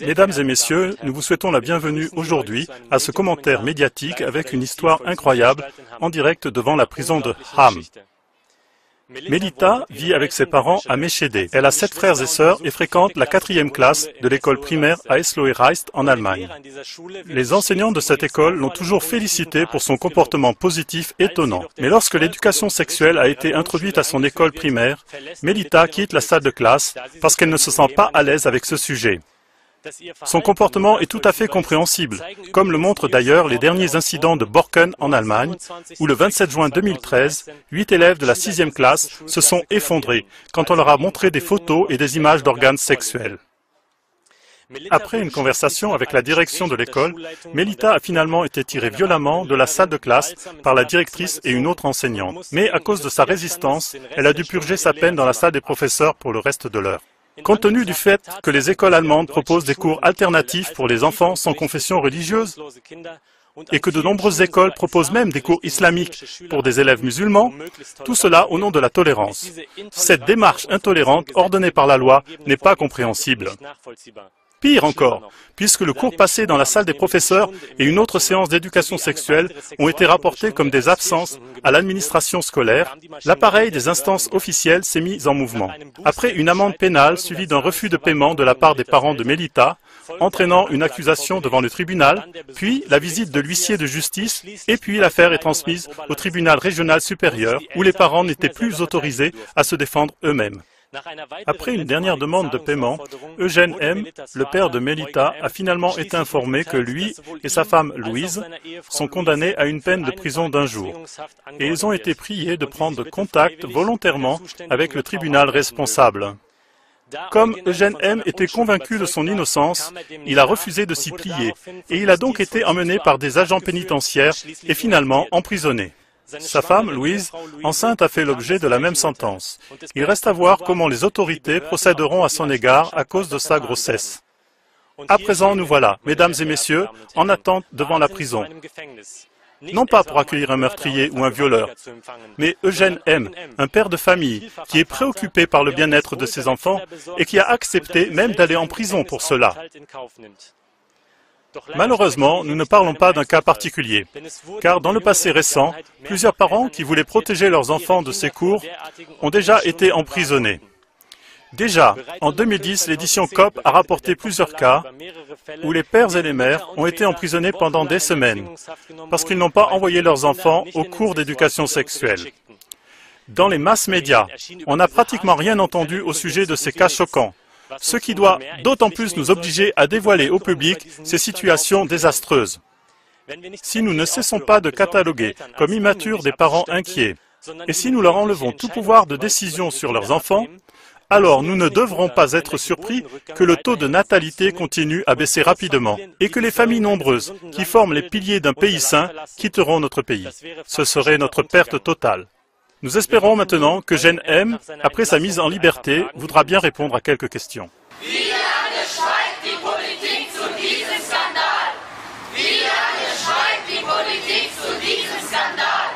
Mesdames et messieurs, nous vous souhaitons la bienvenue aujourd'hui à ce commentaire médiatique avec une histoire incroyable en direct devant la prison de Ham. Melita vit avec ses parents à Meschede. Elle a 7 frères et sœurs et fréquente la 4e classe de l'école primaire à Eslohe-Reist en Allemagne. Les enseignants de cette école l'ont toujours félicité pour son comportement positif étonnant. Mais lorsque l'éducation sexuelle a été introduite à son école primaire, Melita quitte la salle de classe parce qu'elle ne se sent pas à l'aise avec ce sujet. Son comportement est tout à fait compréhensible, comme le montrent d'ailleurs les derniers incidents de Borken en Allemagne, où le 27 juin 2013, 8 élèves de la 6e classe se sont effondrés quand on leur a montré des photos et des images d'organes sexuels. Après une conversation avec la direction de l'école, Melita a finalement été tirée violemment de la salle de classe par la directrice et une autre enseignante. Mais à cause de sa résistance, elle a dû purger sa peine dans la salle des professeurs pour le reste de l'heure. Compte tenu du fait que les écoles allemandes proposent des cours alternatifs pour les enfants sans confession religieuse et que de nombreuses écoles proposent même des cours islamiques pour des élèves musulmans, tout cela au nom de la tolérance. Cette démarche intolérante ordonnée par la loi n'est pas compréhensible. Pire encore, puisque le cours passé dans la salle des professeurs et une autre séance d'éducation sexuelle ont été rapportés comme des absences à l'administration scolaire, l'appareil des instances officielles s'est mis en mouvement. Après une amende pénale suivie d'un refus de paiement de la part des parents de Melita, entraînant une accusation devant le tribunal, puis la visite de l'huissier de justice, et puis l'affaire est transmise au tribunal régional supérieur, où les parents n'étaient plus autorisés à se défendre eux-mêmes. Après une dernière demande de paiement, Eugène M., le père de Melita, a finalement été informé que lui et sa femme Louise sont condamnés à une peine de prison d'1 jour. Et ils ont été priés de prendre contact volontairement avec le tribunal responsable. Comme Eugène M. était convaincu de son innocence, il a refusé de s'y plier et il a donc été emmené par des agents pénitentiaires et finalement emprisonné. Sa femme, Louise, enceinte, a fait l'objet de la même sentence. Il reste à voir comment les autorités procéderont à son égard à cause de sa grossesse. À présent, nous voilà, mesdames et messieurs, en attente devant la prison. Non pas pour accueillir un meurtrier ou un violeur, mais Eugène M., un père de famille, qui est préoccupé par le bien-être de ses enfants et qui a accepté même d'aller en prison pour cela. Malheureusement, nous ne parlons pas d'un cas particulier, car dans le passé récent, plusieurs parents qui voulaient protéger leurs enfants de ces cours ont déjà été emprisonnés. Déjà, en 2010, l'édition COP a rapporté plusieurs cas où les pères et les mères ont été emprisonnés pendant des semaines, parce qu'ils n'ont pas envoyé leurs enfants aux cours d'éducation sexuelle. Dans les masses médias, on n'a pratiquement rien entendu au sujet de ces cas choquants, ce qui doit d'autant plus nous obliger à dévoiler au public ces situations désastreuses. Si nous ne cessons pas de cataloguer comme immatures des parents inquiets, et si nous leur enlevons tout pouvoir de décision sur leurs enfants, alors nous ne devrons pas être surpris que le taux de natalité continue à baisser rapidement et que les familles nombreuses, qui forment les piliers d'un pays sain, quitteront notre pays. Ce serait notre perte totale. Nous espérons maintenant que Eugène M., après sa mise en liberté, voudra bien répondre à quelques questions. Wie lange schweigt die Politik zu diesem Skandal? Wie lange schweigt die Politik zu diesem Skandal?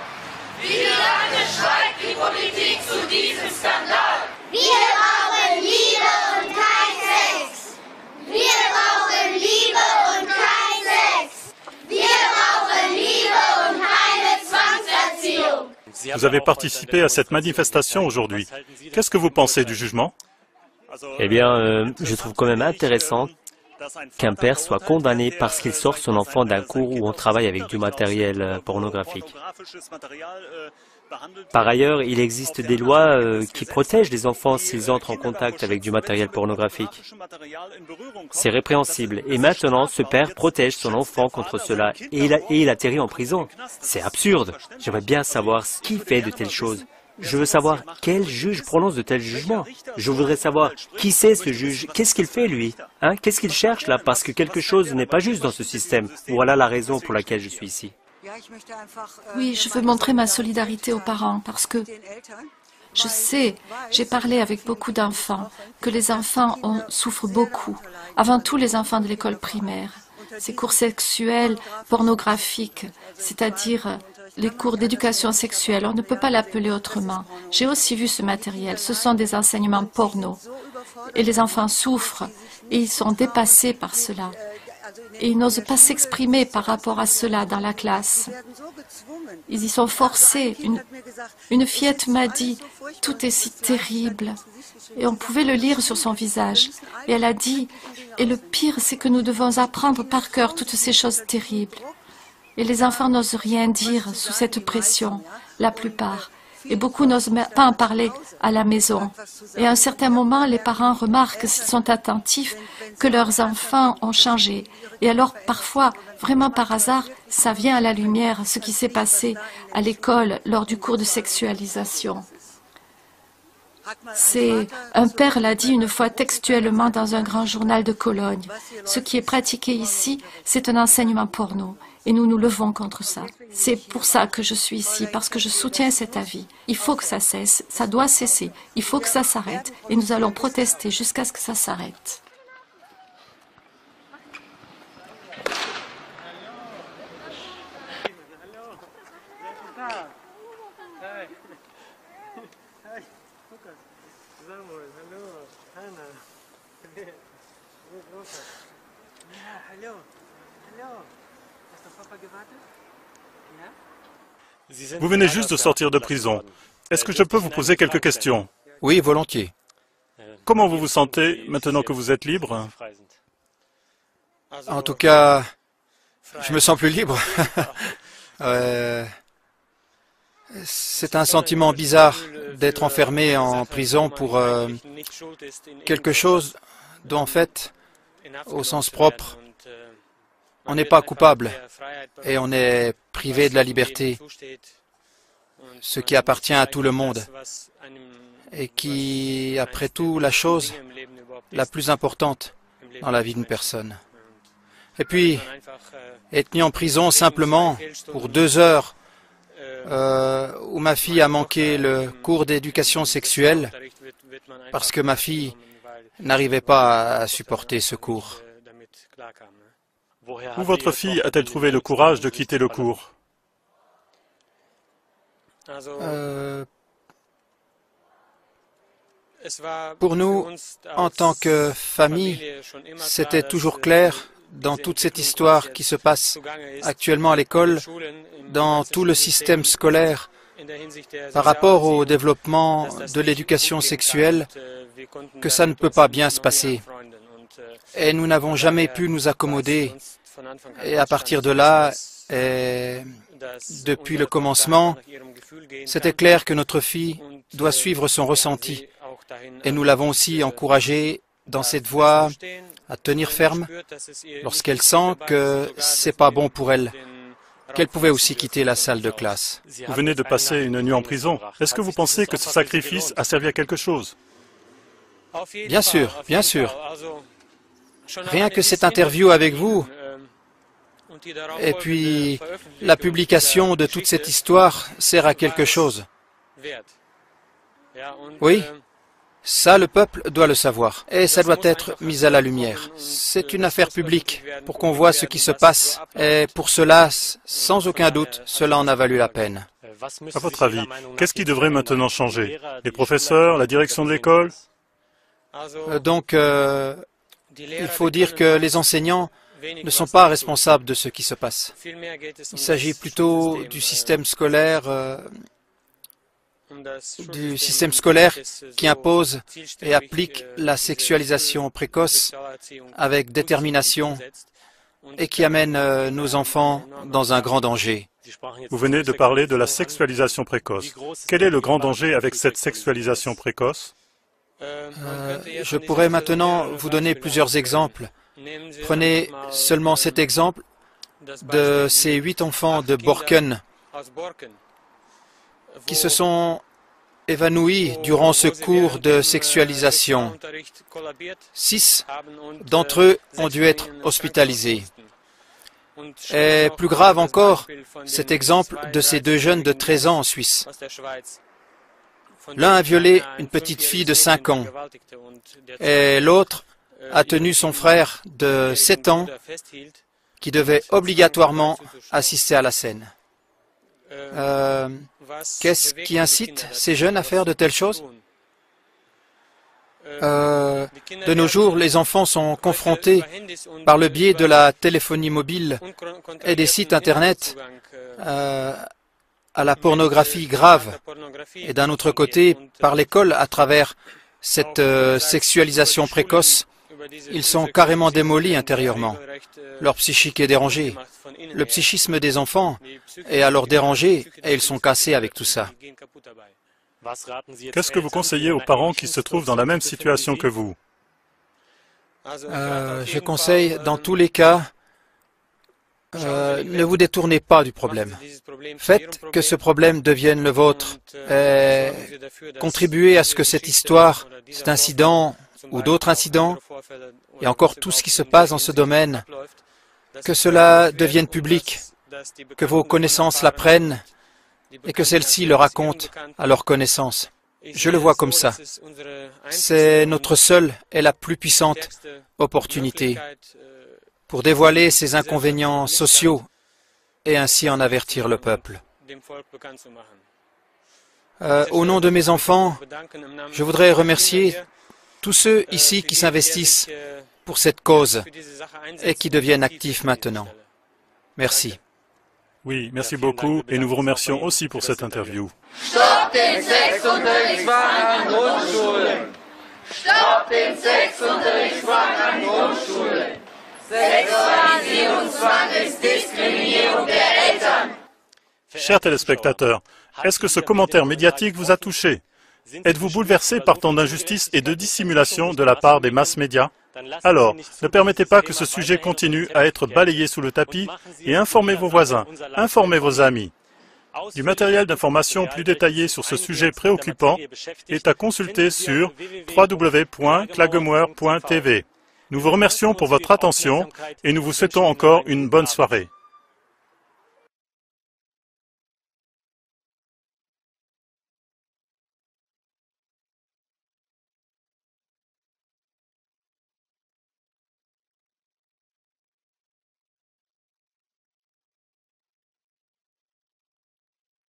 Wie lange schweigt die Politik zu diesem Skandal? Wir brauchen Liebe und kein Sex. Wir brauchen Liebe und kein Sex. Wir brauchen Liebe und keine Zwangserziehung. Vous avez participé à cette manifestation aujourd'hui. Qu'est-ce que vous pensez du jugement? Eh bien, je trouve quand même intéressant qu'un père soit condamné parce qu'il sort son enfant d'un cours où on travaille avec du matériel pornographique. Par ailleurs, il existe des lois qui protègent les enfants s'ils entrent en contact avec du matériel pornographique. C'est répréhensible. Et maintenant, ce père protège son enfant contre cela et il atterrit en prison. C'est absurde. J'aimerais bien savoir ce qui fait de telles choses. Je veux savoir quel juge prononce de tels jugements. Je voudrais savoir qui c'est ce juge, qu'est-ce qu'il fait lui, hein? Qu'est-ce qu'il cherche là, parce que quelque chose n'est pas juste dans ce système. Voilà la raison pour laquelle je suis ici. Oui, je veux montrer ma solidarité aux parents parce que je sais, j'ai parlé avec beaucoup d'enfants, que les enfants souffrent beaucoup, avant tout les enfants de l'école primaire. Ces cours sexuels pornographiques, c'est-à-dire les cours d'éducation sexuelle, on ne peut pas l'appeler autrement. J'ai aussi vu ce matériel, ce sont des enseignements porno. Et les enfants souffrent et ils sont dépassés par cela. Et ils n'osent pas s'exprimer par rapport à cela dans la classe. Ils y sont forcés. Une fillette m'a dit, tout est si terrible. Et on pouvait le lire sur son visage. Et elle a dit, et le pire, c'est que nous devons apprendre par cœur toutes ces choses terribles. Et les enfants n'osent rien dire sous cette pression, la plupart. Et beaucoup n'osent pas en parler à la maison. Et à un certain moment, les parents remarquent, s'ils sont attentifs, que leurs enfants ont changé. Et alors, parfois, vraiment par hasard, ça vient à la lumière, ce qui s'est passé à l'école lors du cours de sexualisation. Un père l'a dit une fois textuellement dans un grand journal de Cologne. Ce qui est pratiqué ici, c'est un enseignement porno. Et nous nous levons contre ça. C'est pour ça que je suis ici, parce que je soutiens cet avis. Il faut que ça cesse, ça doit cesser. Il faut que ça s'arrête. Et nous allons protester jusqu'à ce que ça s'arrête. Vous venez juste de sortir de prison. Est-ce que je peux vous poser quelques questions? Oui, volontiers. Comment vous vous sentez maintenant que vous êtes libre? En tout cas, je me sens plus libre. C'est un sentiment bizarre d'être enfermé en prison pour quelque chose dont, en fait, au sens propre, on n'est pas coupable et on est privé de la liberté, ce qui appartient à tout le monde et qui, après tout, la chose la plus importante dans la vie d'une personne. Et puis, être mis en prison simplement pour 2 heures où ma fille a manqué le cours d'éducation sexuelle parce que ma fille n'arrivait pas à supporter ce cours. Où votre fille a-t-elle trouvé le courage de quitter le cours? Pour nous, en tant que famille, c'était toujours clair dans toute cette histoire qui se passe actuellement à l'école, dans tout le système scolaire, par rapport au développement de l'éducation sexuelle, que ça ne peut pas bien se passer. Et nous n'avons jamais pu nous accommoder. Et à partir de là, et depuis le commencement, c'était clair que notre fille doit suivre son ressenti. Et nous l'avons aussi encouragée dans cette voie à tenir ferme lorsqu'elle sent que c'est pas bon pour elle, qu'elle pouvait aussi quitter la salle de classe. Vous venez de passer une nuit en prison. Est-ce que vous pensez que ce sacrifice a servi à quelque chose? Bien sûr, bien sûr. Rien que cette interview avec vous, et puis la publication de toute cette histoire sert à quelque chose. Oui, ça le peuple doit le savoir, et ça doit être mis à la lumière. C'est une affaire publique, pour qu'on voit ce qui se passe, et pour cela, sans aucun doute, cela en a valu la peine. À votre avis, qu'est-ce qui devrait maintenant changer? Les professeurs, la direction de l'école? Donc, il faut dire que les enseignants ne sont pas responsables de ce qui se passe. Il s'agit plutôt du système scolaire qui impose et applique la sexualisation précoce avec détermination et qui amène nos enfants dans un grand danger. Vous venez de parler de la sexualisation précoce. Quel est le grand danger avec cette sexualisation précoce? Je pourrais maintenant vous donner plusieurs exemples. Prenez seulement cet exemple de ces 8 enfants de Borken qui se sont évanouis durant ce cours de sexualisation. 6 d'entre eux ont dû être hospitalisés. Et plus grave encore, cet exemple de ces 2 jeunes de 13 ans en Suisse. L'un a violé une petite fille de 5 ans et l'autre a tenu son frère de 7 ans qui devait obligatoirement assister à la scène. Qu'est-ce qui incite ces jeunes à faire de telles choses? De nos jours, les enfants sont confrontés par le biais de la téléphonie mobile et des sites Internet à la pornographie grave. Et d'un autre côté, par l'école, à travers cette sexualisation précoce, ils sont carrément démolis intérieurement. Leur psychique est dérangée. Le psychisme des enfants est alors dérangé et ils sont cassés avec tout ça. Qu'est-ce que vous conseillez aux parents qui se trouvent dans la même situation que vous? Je conseille, dans tous les cas, ne vous détournez pas du problème. Faites que ce problème devienne le vôtre. Contribuez à ce que cette histoire, cet incident ou d'autres incidents, et encore tout ce qui se passe dans ce domaine, que cela devienne public, que vos connaissances l'apprennent et que celles-ci le racontent à leurs connaissances. Je le vois comme ça. C'est notre seule et la plus puissante opportunité pour dévoiler ces inconvénients sociaux et ainsi en avertir le peuple. Au nom de mes enfants, je voudrais remercier tous ceux ici qui s'investissent pour cette cause et qui deviennent actifs maintenant. Merci. Oui, merci beaucoup et nous vous remercions aussi pour cette interview. Stopp den Sexunterrichtszwang an Grundschulen! Stopp den Sexunterrichtszwang an Grundschulen! Sexualisierungszwang ist Diskriminierung der Eltern! Chers téléspectateurs, est-ce que ce commentaire médiatique vous a touché? Êtes-vous bouleversé par tant d'injustice et de dissimulation de la part des masses médias? Alors, ne permettez pas que ce sujet continue à être balayé sous le tapis et informez vos voisins, informez vos amis. Du matériel d'information plus détaillé sur ce sujet préoccupant est à consulter sur www.klagemuir.tv. Nous vous remercions pour votre attention et nous vous souhaitons encore une bonne soirée.